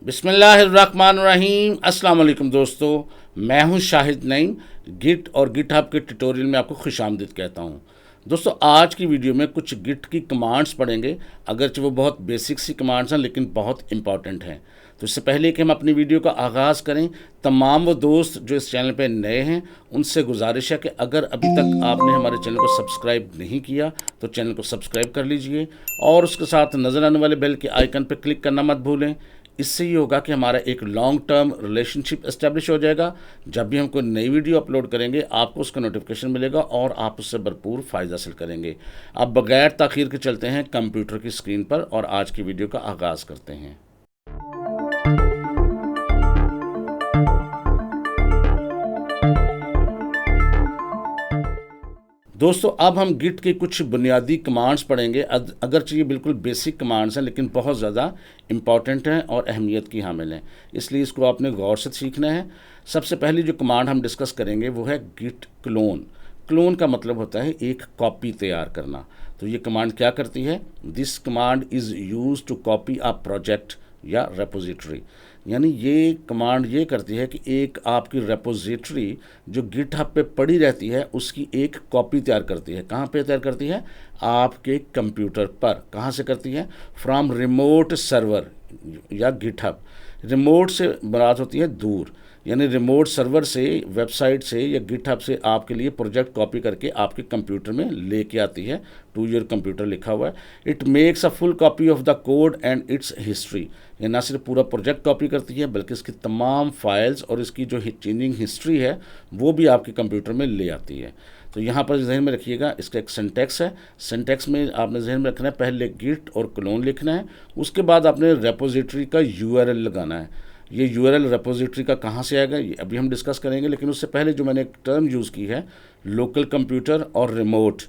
बिस्मिल्लाहिर्रहमानिर्रहीम। अस्सलाम वालेकुम दोस्तों, मैं हूं शाहिद नईम। गिट और गिटहब के ट्यूटोरियल में आपको खुशामदीद कहता हूं। दोस्तों, आज की वीडियो में कुछ गिट की कमांड्स पढ़ेंगे। अगरचे वो बहुत बेसिक सी कमांड्स हैं लेकिन बहुत इंपॉर्टेंट हैं। तो इससे पहले कि हम अपनी वीडियो का आगाज़ करें, तमाम वो दोस्त जो इस चैनल पर नए हैं उनसे गुजारिश है कि अगर अभी तक आपने हमारे चैनल को सब्सक्राइब नहीं किया तो चैनल को सब्सक्राइब कर लीजिए और उसके साथ नज़र आने वाले बेल के आइकन पर क्लिक करना मत भूलें। इससे ये होगा कि हमारा एक लॉन्ग टर्म रिलेशनशिप एस्टेब्लिश हो जाएगा। जब भी हम कोई नई वीडियो अपलोड करेंगे आपको उसका नोटिफिकेशन मिलेगा और आप उससे भरपूर फ़ायदा हासिल करेंगे। अब बगैर ताख़ीर के चलते हैं कंप्यूटर की स्क्रीन पर और आज की वीडियो का आगाज़ करते हैं। दोस्तों, अब हम गिट की कुछ बुनियादी कमांड्स पढ़ेंगे। अगरचे ये बिल्कुल बेसिक कमांड्स हैं लेकिन बहुत ज़्यादा इम्पॉर्टेंट हैं और अहमियत की हामिल हैं, इसलिए इसको आपने गौर से सीखना है। सबसे पहली जो कमांड हम डिस्कस करेंगे वो है गिट क्लोन। क्लोन का मतलब होता है एक कॉपी तैयार करना। तो ये कमांड क्या करती है? This command is use to copy a project या रेपोजिटरी। यानी ये कमांड ये करती है कि एक आपकी रेपोजिटरी जो गिटहब पे पड़ी रहती है उसकी एक कॉपी तैयार करती है। कहाँ पे तैयार करती है? आपके कंप्यूटर पर। कहाँ से करती है? फ्रॉम रिमोट सर्वर या गिटहब। रिमोट से मुराद होती है दूर, यानी रिमोट सर्वर से, वेबसाइट से या गिटहब से आपके लिए प्रोजेक्ट कॉपी करके आपके कंप्यूटर में लेके आती है। टू योर कंप्यूटर लिखा हुआ है। It makes a full copy of the code and it's history. ये ना सिर्फ पूरा प्रोजेक्ट कॉपी करती है बल्कि इसकी तमाम फाइल्स और इसकी जो चेंजिंग हिस्ट्री है वो भी आपके कंप्यूटर में ले आती है। तो यहाँ पर जहन में रखिएगा, इसका एक सिंटैक्स है। सिंटैक्स में आपने जहन में रखना है, पहले गिट और क्लोन लिखना है, उसके बाद आपने रेपोजिटरी का यूआरएल लगाना है। ये यूआरएल रेपोजिटरी का कहाँ से आएगा ये अभी हम डिस्कस करेंगे, लेकिन उससे पहले जो मैंने एक टर्म यूज़ की है लोकल कंप्यूटर और रिमोट,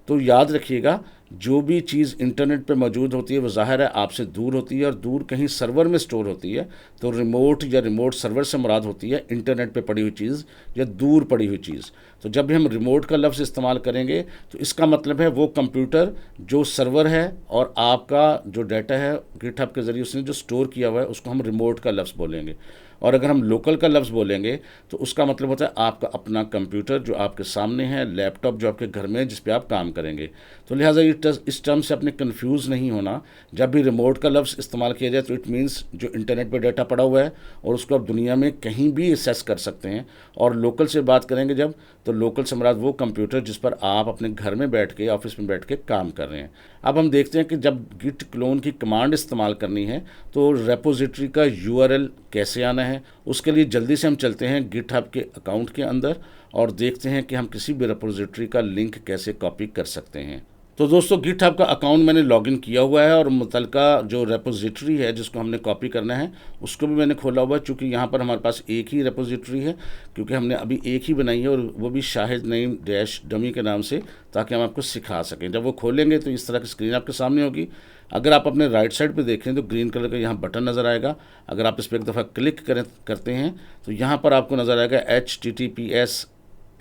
तो याद रखिएगा जो भी चीज़ इंटरनेट पे मौजूद होती है वो ज़ाहिर है आपसे दूर होती है और दूर कहीं सर्वर में स्टोर होती है। तो रिमोट या रिमोट सर्वर से मुराद होती है इंटरनेट पे पड़ी हुई चीज़ या दूर पड़ी हुई चीज़। तो जब भी हम रिमोट का लफ्ज़ इस्तेमाल करेंगे तो इसका मतलब है वो कंप्यूटर जो सर्वर है और आपका जो डाटा है गिटहब के ज़रिए उसने जो स्टोर किया हुआ है उसको हम रिमोट का लफ्ज़ बोलेंगे। और अगर हम लोकल का लफ्ज़ बोलेंगे तो उसका मतलब होता है आपका अपना कंप्यूटर जो आपके सामने है, लैपटॉप जो आपके घर में है जिस पे आप काम करेंगे। तो लिहाजा इस टर्म से आपने कंफ्यूज नहीं होना। जब भी रिमोट का लफ्ज़ इस्तेमाल किया जाए तो इट मीन्स जो इंटरनेट पे डाटा पड़ा हुआ है और उसको आप दुनिया में कहीं भी एक्सेस कर सकते हैं। और लोकल से बात करेंगे जब, तो लोकल से मुराद वो कंप्यूटर जिस पर आप अपने घर में बैठ के, ऑफिस में बैठ के काम कर रहे हैं। अब हम देखते हैं कि जब गिट क्लोन की कमांड इस्तेमाल करनी है तो रेपोजिटरी का यूआरएल कैसे आना है। उसके लिए जल्दी से हम चलते हैं गिटहब के अकाउंट के अंदर और देखते हैं कि हम किसी भी रेपोजिटरी का लिंक कैसे कॉपी कर सकते हैं। तो दोस्तों, गिटहब का अकाउंट मैंने लॉगिन किया हुआ है और मुतलका जो रेपोजिटरी है जिसको हमने कॉपी करना है उसको भी मैंने खोला हुआ है। चूँकि यहाँ पर हमारे पास एक ही रेपोजिटरी है क्योंकि हमने अभी एक ही बनाई है और वो भी शाहिद नईम डैश डमी के नाम से, ताकि हम आपको सिखा सकें। जब वो खोलेंगे तो इस तरह की स्क्रीन आपके सामने होगी। अगर आप अपने राइट साइड पे देखें तो ग्रीन कलर का यहाँ बटन नज़र आएगा। अगर आप इस पर एक दफ़ा क्लिक करते हैं तो यहाँ पर आपको नज़र आएगा HTTPS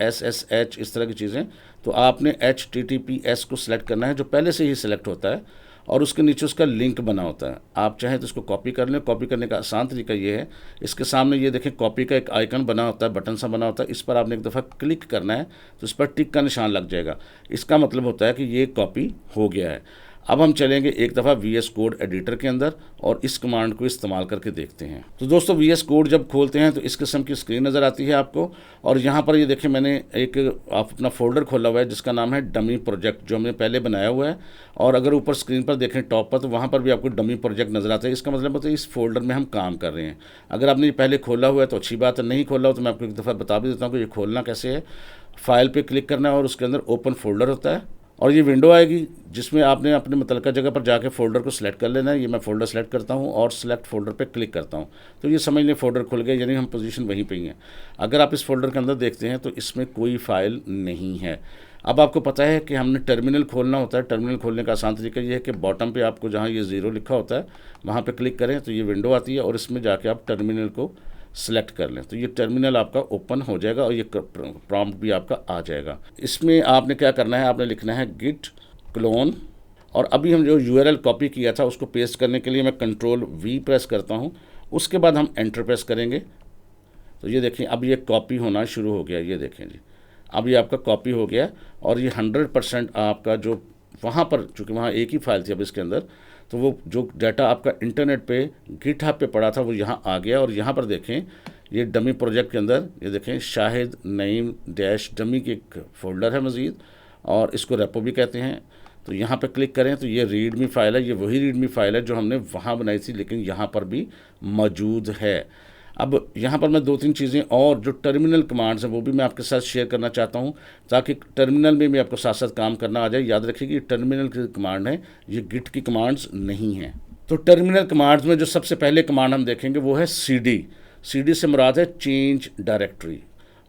SSH इस तरह की चीज़ें। तो आपने HTTPS को सिलेक्ट करना है जो पहले से ही सिलेक्ट होता है और उसके नीचे उसका लिंक बना होता है। आप चाहें तो इसको कॉपी कर लें। कॉपी करने का आसान तरीका ये है, इसके सामने ये देखें कॉपी का एक आइकन बना होता है, बटन सा बना होता है। इस पर आपने एक दफ़ा क्लिक करना है तो इस पर टिक का निशान लग जाएगा। इसका मतलब होता है कि ये कॉपी हो गया है। अब हम चलेंगे एक दफ़ा VS कोड एडिटर के अंदर और इस कमांड को इस्तेमाल करके देखते हैं। तो दोस्तों, VS कोड जब खोलते हैं तो इस किस्म की स्क्रीन नज़र आती है आपको। और यहाँ पर ये देखें मैंने एक अपना फोल्डर खोला हुआ है जिसका नाम है डमी प्रोजेक्ट, जो हमने पहले बनाया हुआ है। और अगर ऊपर स्क्रीन पर देखें टॉप पर तो वहाँ पर भी आपको डमी प्रोजेक्ट नज़र आता है। इसका मतलब होता है इस फोल्डर में हम काम कर रहे हैं। अगर आपने ये पहले खोला हुआ है तो अच्छी बात है, नहीं खोला हो तो मैं आपको एक दफ़ा बता भी देता हूँ कि ये खोलना कैसे है। फाइल पर क्लिक करना है और उसके अंदर ओपन फोल्डर होता है और ये विंडो आएगी जिसमें आपने अपने मुतलका जगह पर जाके फ़ोल्डर को सिलेक्ट कर लेना है। ये मैं फ़ोल्डर सेलेक्ट करता हूँ और सिलेक्ट फ़ोल्डर पे क्लिक करता हूँ तो ये समझ लें फ़ोल्डर खुल गया, यानी हम पोजीशन वहीं पे ही हैं। अगर आप इस फ़ोल्डर के अंदर देखते हैं तो इसमें कोई फ़ाइल नहीं है। अब आपको पता है कि हमने टर्मिनल खोलना होता है। टर्मिनल खोलने का आसान तरीका ये है कि बॉटम पे आपको जहाँ ये ज़ीरो लिखा होता है वहाँ पे क्लिक करें तो ये विंडो आती है और इसमें जाके आप टर्मिनल को सेलेक्ट कर लें तो ये टर्मिनल आपका ओपन हो जाएगा और ये प्रॉम्प्ट भी आपका आ जाएगा। इसमें आपने क्या करना है, आपने लिखना है गिट क्लोन और अभी हम जो यूआरएल कॉपी किया था उसको पेस्ट करने के लिए मैं Ctrl+V प्रेस करता हूँ। उसके बाद हम एंटर प्रेस करेंगे तो ये देखें अब ये कॉपी होना शुरू हो गया, ये देखें जी, अब ये आपका कॉपी हो गया और ये 100% आपका जो वहाँ पर, चूँकि वहाँ एक ही फाइल थी अब इसके अंदर, तो वो जो डाटा आपका इंटरनेट पे गिटहब पे पड़ा था वो यहाँ आ गया। और यहाँ पर देखें ये डमी प्रोजेक्ट के अंदर ये देखें शाहिद नईम डैश डमी की एक फ़ोल्डर है मज़ीद, और इसको रेपो भी कहते हैं। तो यहाँ पे क्लिक करें तो ये रीडमी फ़ाइल है, ये वही रीडमी फ़ाइल है जो हमने वहाँ बनाई थी लेकिन यहाँ पर भी मौजूद है। अब यहाँ पर मैं 2-3 चीज़ें और जो टर्मिनल कमांड्स हैं वो भी मैं आपके साथ शेयर करना चाहता हूँ ताकि टर्मिनल में भी आपको साथ साथ काम करना आ जाए। याद रखिए कि टर्मिनल की कमांड है, ये गिट की कमांड्स नहीं हैं। तो टर्मिनल कमांड्स में जो सबसे पहले कमांड हम देखेंगे वो है cd। cd से मुराद है चेंज डायरेक्टरी,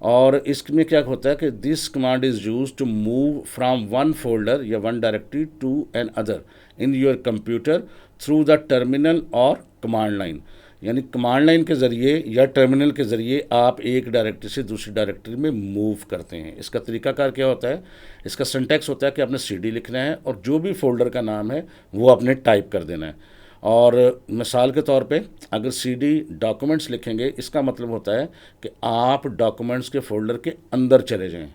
और इसमें क्या होता है कि this command is use to move from one folder या one directory to another in your computer through the terminal और कमांड लाइन। यानी कमांड लाइन के ज़रिए या टर्मिनल के ज़रिए आप एक डायरेक्टरी से दूसरी डायरेक्टरी में मूव करते हैं। इसका तरीकाकार क्या होता है, इसका सिंटैक्स होता है कि आपने cd लिखना है और जो भी फोल्डर का नाम है वो आपने टाइप कर देना है। और मिसाल के तौर पे अगर cd डॉक्यूमेंट्स लिखेंगे, इसका मतलब होता है कि आप डॉक्यूमेंट्स के फोल्डर के अंदर चले जाएं।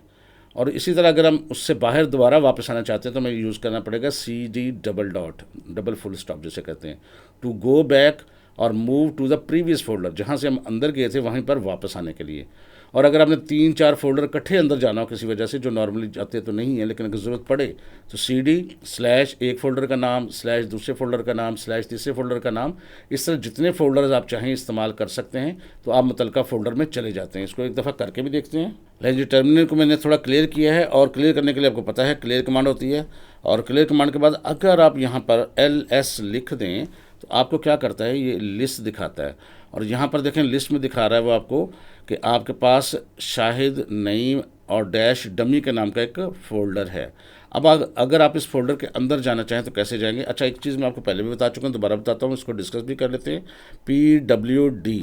और इसी तरह अगर हम उससे बाहर दोबारा वापस आना चाहते हैं तो हमें यूज़ करना पड़ेगा cd double dot, double full stop जिसे कहते हैं, टू गो बैक और move to the previous folder, जहाँ से हम अंदर गए थे वहीं पर वापस आने के लिए। और अगर आपने 3-4 फोल्डर इकट्ठे अंदर जाना हो किसी वजह से, जो नॉर्मली जाते तो नहीं है लेकिन अगर ज़रूरत पड़े, तो cd स्लैश एक फ़ोल्डर का नाम स्लैश दूसरे फोल्डर का नाम स्लैश तीसरे फोल्डर का नाम, इस तरह जितने फोल्डर्स आप चाहें इस्तेमाल कर सकते हैं। तो आप मुतलका फ़ोल्डर में चले जाते हैं। इसको एक दफ़ा करके भी देखते हैं। लेकिन जी टर्मिनल को मैंने थोड़ा क्लियर किया है, और क्लियर करने के लिए आपको पता है क्लियर कमांड होती है, और क्लियर कमांड के बाद अगर आप यहाँ पर ls लिख दें तो आपको क्या करता है, ये लिस्ट दिखाता है। और यहाँ पर देखें लिस्ट में दिखा रहा है वो आपको कि आपके पास शाहिद नईम और डैश डमी के नाम का एक फ़ोल्डर है। अब अगर आप इस फोल्डर के अंदर जाना चाहें तो कैसे जाएंगे। अच्छा, एक चीज़ मैं आपको पहले भी बता चुका हूँ, दोबारा बताता हूँ, इसको डिस्कस भी कर लेते हैं। PWD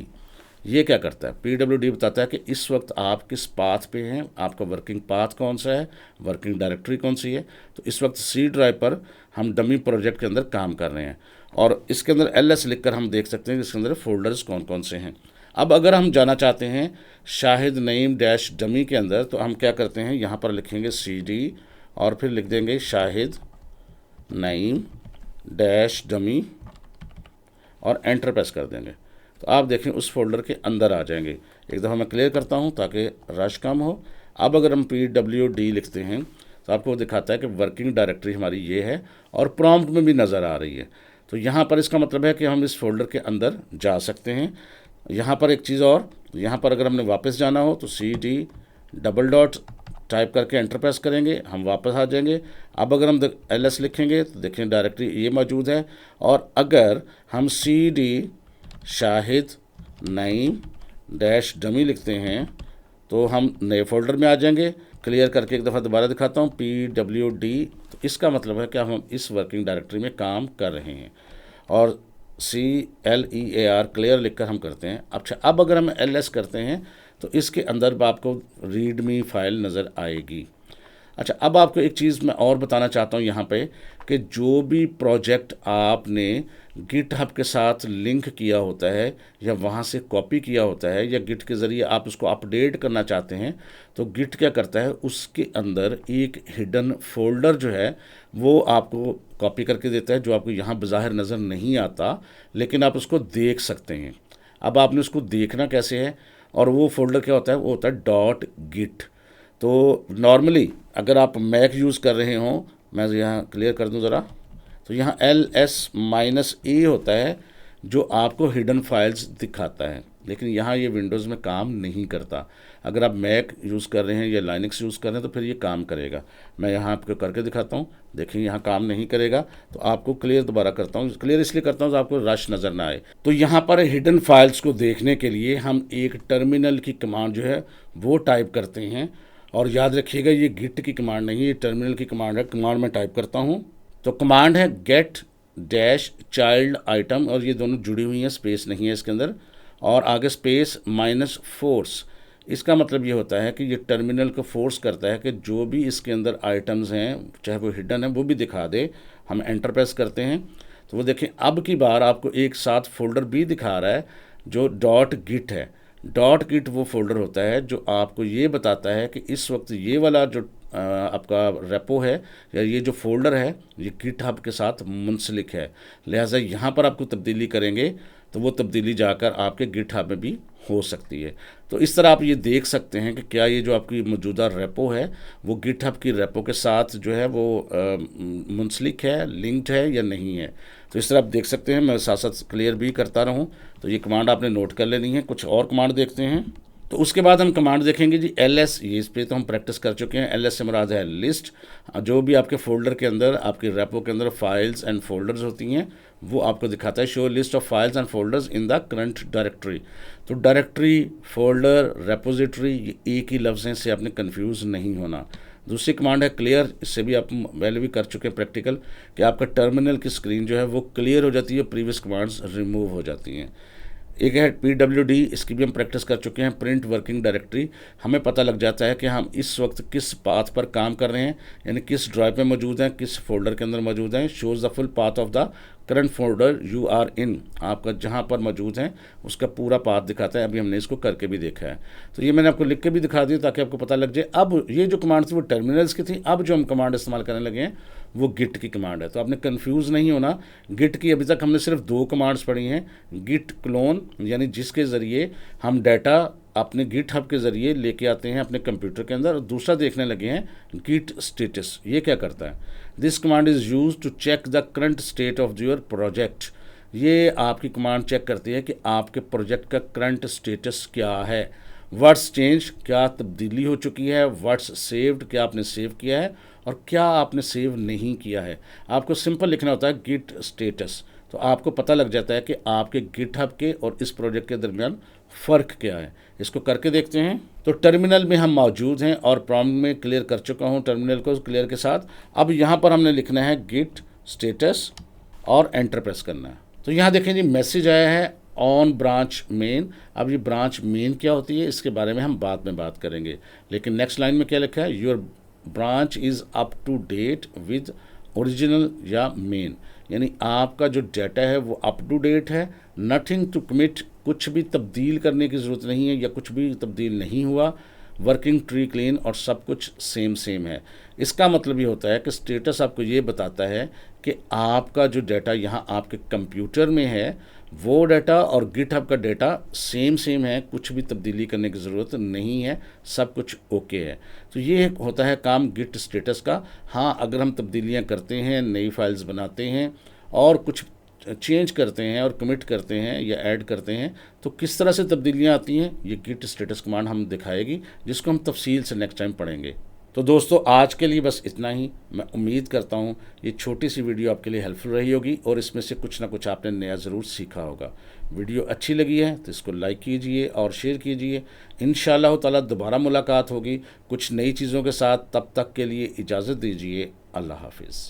ये क्या करता है, PWD बताता है कि इस वक्त आप किस पाथ पे हैं, आपका वर्किंग पाथ कौन सा है, वर्किंग डायरेक्टरी कौन सी है। तो इस वक्त C ड्राइव पर हम डमी प्रोजेक्ट के अंदर काम कर रहे हैं, और इसके अंदर ls लिखकर हम देख सकते हैं कि इसके अंदर फोल्डर्स कौन कौन से हैं। अब अगर हम जाना चाहते हैं शाहिद नईम डैश डमी के अंदर, तो हम क्या करते हैं, यहाँ पर लिखेंगे cd और फिर लिख देंगे शाहिद नईम डैश डमी और एंटर प्रेस कर देंगे। तो आप देखें उस फोल्डर के अंदर आ जाएंगे। एक दफ़ा मैं क्लियर करता हूँ ताकि रश कम हो। अब अगर हम PWD लिखते हैं तो आपको दिखाता है कि वर्किंग डायरेक्टरी हमारी ये है और प्रॉम्प्ट में भी नज़र आ रही है। तो यहाँ पर इसका मतलब है कि हम इस फोल्डर के अंदर जा सकते हैं। यहाँ पर एक चीज़ और, यहाँ पर अगर हमने वापस जाना हो तो cd डबल डॉट टाइप करके एंटर प्रेस करेंगे, हम वापस आ जाएंगे। अब अगर हम ls लिखेंगे तो देखें डायरेक्टरी ये मौजूद है। और अगर हम cd Shahid Naeem dash dummy लिखते हैं तो हम नए फोल्डर में आ जाएंगे। क्लियर करके एक दफ़ा दोबारा दिखाता हूँ, PWD, तो इसका मतलब है कि हम इस वर्किंग डायरेक्टरी में काम कर रहे हैं। और CLEAR क्लियर लिखकर हम करते हैं। अच्छा, अब अगर हम ls करते हैं तो इसके अंदर आपको रीडमी फाइल नज़र आएगी। अच्छा, अब आपको एक चीज़ मैं और बताना चाहता हूँ यहाँ पे कि जो भी प्रोजेक्ट आपने गिटहब के साथ लिंक किया होता है या वहाँ से कॉपी किया होता है या गिट के ज़रिए आप उसको अपडेट करना चाहते हैं, तो गिट क्या करता है, उसके अंदर एक हिडन फोल्डर जो है वो आपको कॉपी करके देता है, जो आपको यहाँ बज़ाहिर नज़र नहीं आता लेकिन आप उसको देख सकते हैं। अब आपने उसको देखना कैसे है, और वो फोल्डर क्या होता है, वो होता है .git। तो नॉर्मली अगर आप मैक यूज़ कर रहे हों, मैं यहाँ क्लियर कर दूँ ज़रा, तो यहाँ ls-a होता है जो आपको हिडन फाइल्स दिखाता है, लेकिन यहाँ ये विंडोज़ में काम नहीं करता। अगर आप मैक यूज़ कर रहे हैं या लाइनक्स यूज़ कर रहे हैं तो फिर ये काम करेगा। मैं यहाँ आपको करके दिखाता हूँ, देखिए यहाँ काम नहीं करेगा। तो आपको क्लियर दोबारा करता हूँ, क्लियर इसलिए करता हूँ तो आपको रश नज़र ना आए। तो यहाँ पर हिडन फाइल्स को देखने के लिए हम एक टर्मिनल की कमांड जो है वो टाइप करते हैं। और याद रखिएगा ये गिट की कमांड नहीं है, ये टर्मिनल की कमांड है। कमांड में टाइप करता हूँ तो कमांड है गेट डैश चाइल्ड आइटम, और ये दोनों जुड़ी हुई हैं, स्पेस नहीं है इसके अंदर, और आगे स्पेस -फोर्स। इसका मतलब ये होता है कि ये टर्मिनल को फोर्स करता है कि जो भी इसके अंदर आइटम्स हैं चाहे वो हिडन है वो भी दिखा दे। हम एंटर प्रेस करते हैं तो वो देखें अब की बार आपको एक साथ फ़ोल्डर भी दिखा रहा है जो डॉट गिट है। डॉट गिट वो फ़ोल्डर होता है जो आपको ये बताता है कि इस वक्त ये वाला जो आपका रेपो है या ये जो फ़ोल्डर है ये गिट हब के साथ मुंसलिक है। लिहाजा यहाँ पर आपको तब्दीली करेंगे तो वो तब्दीली जाकर आपके गिट हब में भी हो सकती है। तो इस तरह आप ये देख सकते हैं कि क्या ये जो आपकी मौजूदा रेपो है वो गिट हब की रेपो के साथ जो है वो मुंसलिक है, लिंक्ड है या नहीं है। तो इस तरह आप देख सकते हैं, मैं साथ साथ क्लियर भी करता रहूँ। तो ये कमांड आपने नोट कर लेनी है। कुछ और कमांड देखते हैं। तो उसके बाद हम कमांड देखेंगे जी ls, ये इस पर तो हम प्रैक्टिस कर चुके हैं। ls से मुराद है लिस्ट। जो भी आपके फोल्डर के अंदर, आपके रेपो के अंदर फाइल्स एंड फोल्डर्स होती हैं वो आपको दिखाता है। Show list of files and folders in the current directory. तो डायरेक्टरी, फोल्डर, रेपोजिटरी ये एक ही लफ्ज़ हैं, इससे आपने कन्फ्यूज़ नहीं होना। दूसरी कमांड है क्लियर। इससे भी आप पहले भी कर चुके हैं प्रैक्टिकल कि आपका टर्मिनल की स्क्रीन जो है वो क्लियर हो जाती है, प्रीवियस कमांड्स रिमूव हो जाती हैं। एक है PWD, इसकी भी हम प्रैक्टिस कर चुके हैं। प्रिंट वर्किंग डायरेक्टरी, हमें पता लग जाता है कि हम इस वक्त किस पाथ पर काम कर रहे हैं, यानी किस ड्राइव में मौजूद हैं, किस फोल्डर के अंदर मौजूद हैं। Shows the full path of the current folder you are in, आपका जहाँ पर मौजूद है उसका पूरा पाथ दिखाता है। अभी हमने इसको करके भी देखा है, तो ये मैंने आपको लिख के भी दिखा दिया ताकि आपको पता लग जाए। अब ये जो कमांड थी वो टर्मिनल्स की थी, अब जो हम कमांड इस्तेमाल करने लगे हैं वो गिट की कमांड है। तो आपने कंफ्यूज नहीं होना। गिट की अभी तक हमने सिर्फ 2 कमांड्स पढ़ी हैं। गिट क्लोन, यानी जिसके ज़रिए हम डाटा अपने गिट हब के ज़रिए लेके आते हैं अपने कंप्यूटर के अंदर। और दूसरा देखने लगे हैं गिट स्टेटस। ये क्या करता है? This command is use to check the current state of your project. ये आपकी कमांड चेक करती है कि आपके प्रोजेक्ट का करंट स्टेटस क्या है। व्हाट्स चेंज, क्या तब्दीली हो चुकी है। व्हाट्स सेव्ड, क्या आपने सेव किया है, और क्या आपने सेव नहीं किया है। आपको सिंपल लिखना होता है गिट स्टेटस, तो आपको पता लग जाता है कि आपके गिट हब के और इस प्रोजेक्ट के दरमियान फ़र्क क्या है। इसको करके देखते हैं। तो टर्मिनल में हम मौजूद हैं और प्रॉम्प्ट में क्लियर कर चुका हूं टर्मिनल को क्लियर के साथ। अब यहां पर हमने लिखना है गिट स्टेटस और एंटर प्रेस करना है। तो यहां देखें जी मैसेज आया है ऑन ब्रांच मेन। अब ये ब्रांच मेन क्या होती है इसके बारे में हम बाद में बात करेंगे, लेकिन नेक्स्ट लाइन में क्या लिखा है? Your branch is up to date with original या मेन, यानी आपका जो डाटा है वो अप टू डेट है। नथिंग टू कमिट, कुछ भी तब्दील करने की ज़रूरत नहीं है या कुछ भी तब्दील नहीं हुआ। वर्किंग ट्री क्लीन, और सब कुछ सेम है। इसका मतलब ये होता है कि स्टेटस आपको ये बताता है कि आपका जो डाटा यहाँ आपके कंप्यूटर में है वो डाटा और गिटहब का डाटा सेम है, कुछ भी तब्दीली करने की ज़रूरत नहीं है, सब कुछ ओके है। तो ये होता है काम गिट स्टेटस का। हाँ, अगर हम तब्दीलियाँ करते हैं, नई फाइल्स बनाते हैं और कुछ चेंज करते हैं और कमिट करते हैं या ऐड करते हैं तो किस तरह से तब्दीलियाँ आती हैं ये गिट स्टेटस कमांड हम दिखाएगी, जिसको हम तफसील से नेक्स्ट टाइम पढ़ेंगे। तो दोस्तों आज के लिए बस इतना ही। मैं उम्मीद करता हूँ ये छोटी सी वीडियो आपके लिए हेल्पफुल रही होगी और इसमें से कुछ ना कुछ आपने नया ज़रूर सीखा होगा। वीडियो अच्छी लगी है तो इसको लाइक कीजिए और शेयर कीजिए। इंशाअल्लाह ताला दोबारा मुलाकात होगी कुछ नई चीज़ों के साथ। तब तक के लिए इजाज़त दीजिए। अल्लाह हाफिज़।